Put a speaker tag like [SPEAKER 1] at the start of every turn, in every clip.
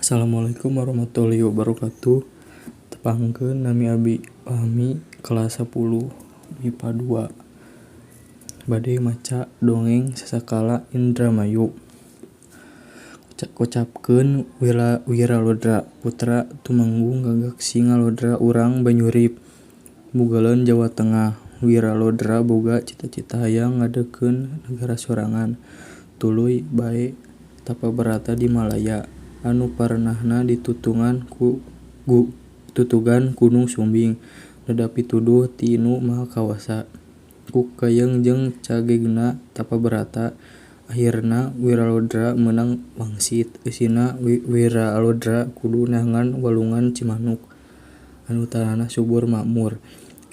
[SPEAKER 1] Assalamualaikum warahmatullahi wabarakatuh. Tepangkeun nami Abi Fahmi kelas 10 MIPA 2. Bade maca dongeng Sasakala Indramayu. Kocapkeun Wiralodra putra Tumanggung gagak Singalodra urang Banyurip Mugaleun Jawa Tengah. Wiralodra boga cita-cita hayang ngadekeun nagara sorangan. Tuluy bae tapabarata di Malaya. Anu parenahna ditutugan Gunung Sumbing rada pituduh ti nu maha kawasa ku Kayeng jeung Cagegna tapabarata. Ahirna Wiralodra meunang wangsit. Eusina Wiralodra kudu neangan walungan Cimanuk anu tanahna subur makmur.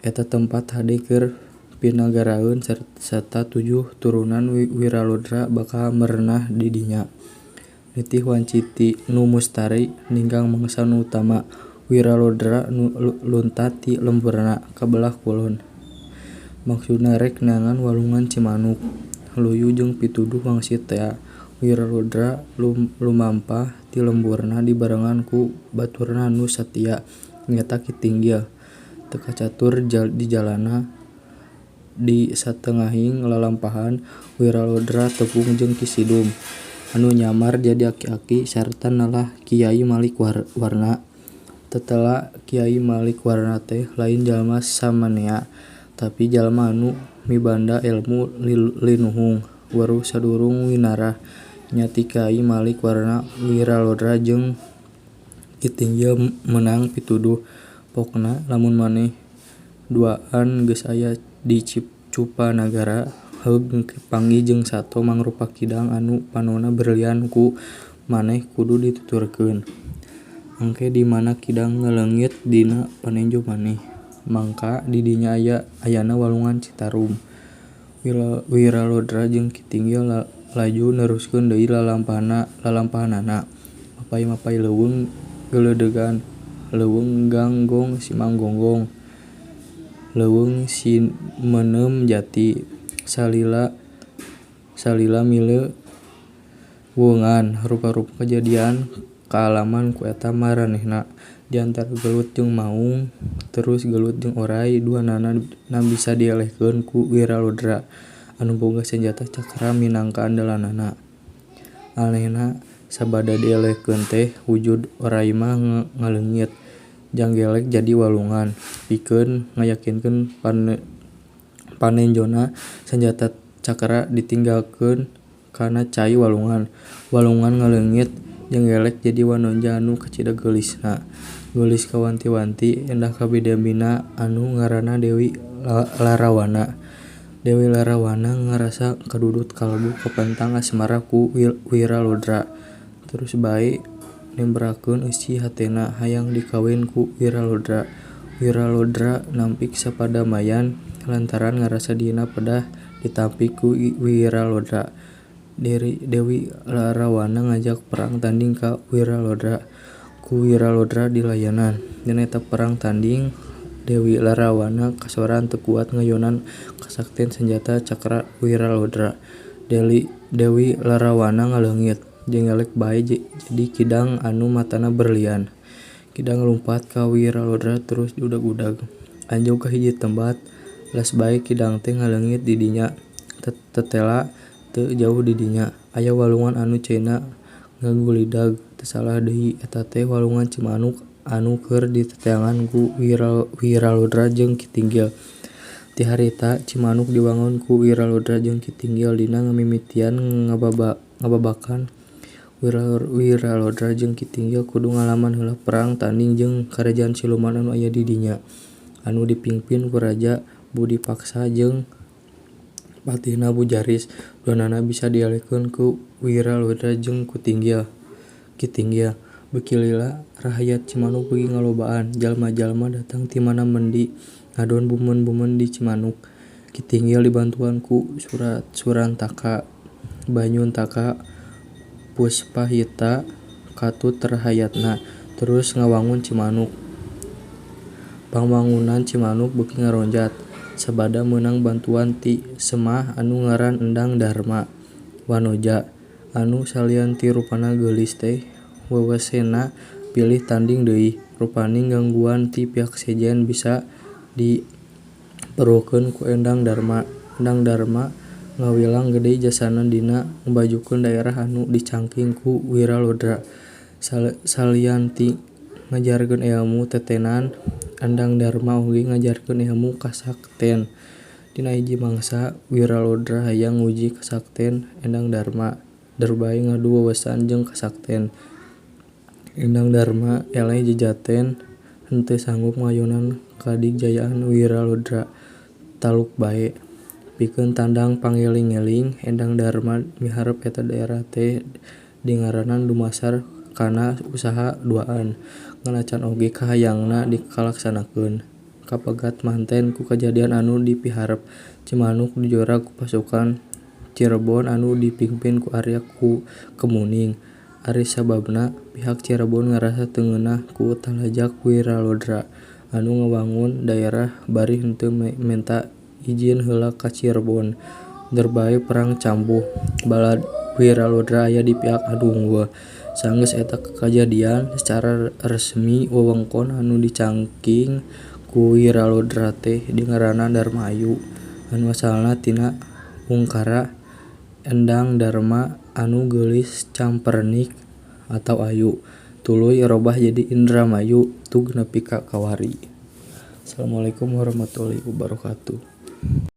[SPEAKER 1] Eta tempat hade keur pinagaraeun sarta 7 turunan Wiralodra bakal merenah di dinya. Nitih wanciti nu mustari ninggang mangsa nu utama. Wiralodra nu luntat ti lemburna kabelah kulon. Maksudna rek neangan walungan Cimanuk. Luyu jeung pituduh wangsit tea. Wiralodra lumampah ti lemburna dibarengan ku baturna nu satia nyaeta Kitinggil. Teu kacatur di jalanna. Di satengahing lalampahan Wiralodra tepung jeung Kisidum anu nyamar jadi aki-aki sarta nalah Kiai Malik Warna. Tetela Kiai Malik Warna teh lain jalma samanea, tapi jalma anu mibanda elmu linuhung. Weruh sadurung winarah nya ti Kiai Malik Warna, Wiralodra jeung Kitinggil meunang pituduh. Pokna lamun maneh duaan geus aya di Cupanagara, heug panggih jeung sato mangrupa kidang anu panonna berlian ku maneh kudu dituturkeun. Engke di mana kidang ngaleungit dina panenjo maneh. Mangka di dinya ayana walungan Citarum. Wiralodra jeung Kitinggil laju neruskeun deui lalampahanana. Mapai-mapai leuweung geuledegan. Leuweung Ganggong Simanggonggong. Leuweung Simeuneum Jati. Salila mile weungan rupa-rupa kajadian kaalaman ku eta maranehna. Di antara gelut jeung maung terus gelut jeung oray duanana bisa dielehkeun ku Wiralodra anu boga senjata cakra minangka andalanana. Anehna sabada dielehkeun teh wujud oray mah ngaleungit janggelek jadi walungan. Pikeun ngayakinkeun panenjona senjata cakra ditinggalkeun kana cai walungan. Walungan ngaleungit janggelek jadi wanonja anu kacida geulisna. Geulis kawanti-wanti endah kabidamina anu ngaranna Dewi Larawana. Dewi Larawana ngarasa kadudut kalbu kapentang asmara ku Wiralodra. Terus bae nemberakeun eusi hatena hayang dikawin ku Wiralodra. Wiralodra nampik sapadamayan lantaran ngarasa dina pedah ditampik ku Wiralodra. Dewi Larawana ngajak perang tanding ka Wiralodra. Ku Wiralodra dilayanan. Dina eta perang tanding Dewi Larawana kasoran teu kuat ngayonan kasaktian senjata cakra Wiralodra. Dewi Larawana ngaleungit janggelek bae jadi kidang anu matana berlian. Kidang lumpat ka Wiralodra terus diudag-udag. Anjog ka hiji tempat las bae kidang teh ngaleungit di dinya. Tetela teu jauh di dinya aya walungan anu cenah ngagulidag. Teu salah deui eta teh walungan Cimanuk anu keur diteteangan ku Wiralodra jeung Kitinggil. Ti harita Cimanuk diwangun ku Wiralodra jeung Kitinggil dina ngamimitian ngababakan. Wiralodra jeung Kitinggil kudu ngalaman heula perang tanding jeung karajaan siluman anu aya di dinya anu dipingpin ku Raja Budipaksa jeung patihna Bujaris. Duanana bisa dialihkeun ku Wiralodra jeung Kitinggil. Beuki lila rahayat Cimanuk beuki ngalobaan. Jalma-jalma datang ti mana mendi ngadon bumen-bumen di Cimanuk. Kitinggil dibantuan ku Surantaka, Banyuntaka, Puspahita, Katut rahayatna terus ngawangun Cimanuk. Pangwangunan Cimanuk beuki ngaronjat. Sabada meunang bantuan ti Semah anu ngaran Endang Darma Wanoja anu salian ti rupana geulis teh wewesena pilih tanding deui. Rupaning gangguan ti pihak sejen bisa diperukeun ku Endang Darma. Endang Darma ngawilang gede jasana dina ngabajukeun daerah anu dicangking ku Wiralodra. Salian ti ngajarkeun ilmu tetenan, Endang Darma oge ngajarkeun ilmu kasakten. Dina hiji mangsa Wiralodra hayang nguji kasakten Endang Darma. Derbay ngadu wawasan jeung kasakten. Endang Darma eleh jejaten henteu sanggup ngayonan kadigjayaan Wiralodra. Taluk bae. Pikeun tandang pangeling-eling, Endang Darma miharep eta daerah teh dingaranan dumasar kana usaha duaan. Nganacan oge kahayangna dikalaksanakeun. Kapegat manten ku kajadian anu dipiharep. Cimanuk dijorag ku pasukan Cirebon anu dipingpin ku Arya Kemuning. Ari sababna pihak Cirebon ngarasa teu ngeunah ku talajak Wiralodra anu ngawangun daerah bari henteu menta izin heula ka Cirebon. Derbay perang cambuh, bala Wiralodra aya di pihak anu unggul. Sanggeus eta kajadian, sacara resmi wewengkon anu dicangking ku Wiralodra teh dingaranan Darmayu, anu asalna tina ungkara Endang Darma anu geulis Campernik atau Ayu, tuluy robah jadi Indramayu tug nepi ka Kawari. Assalamualaikum warahmatullahi wabarakatuh.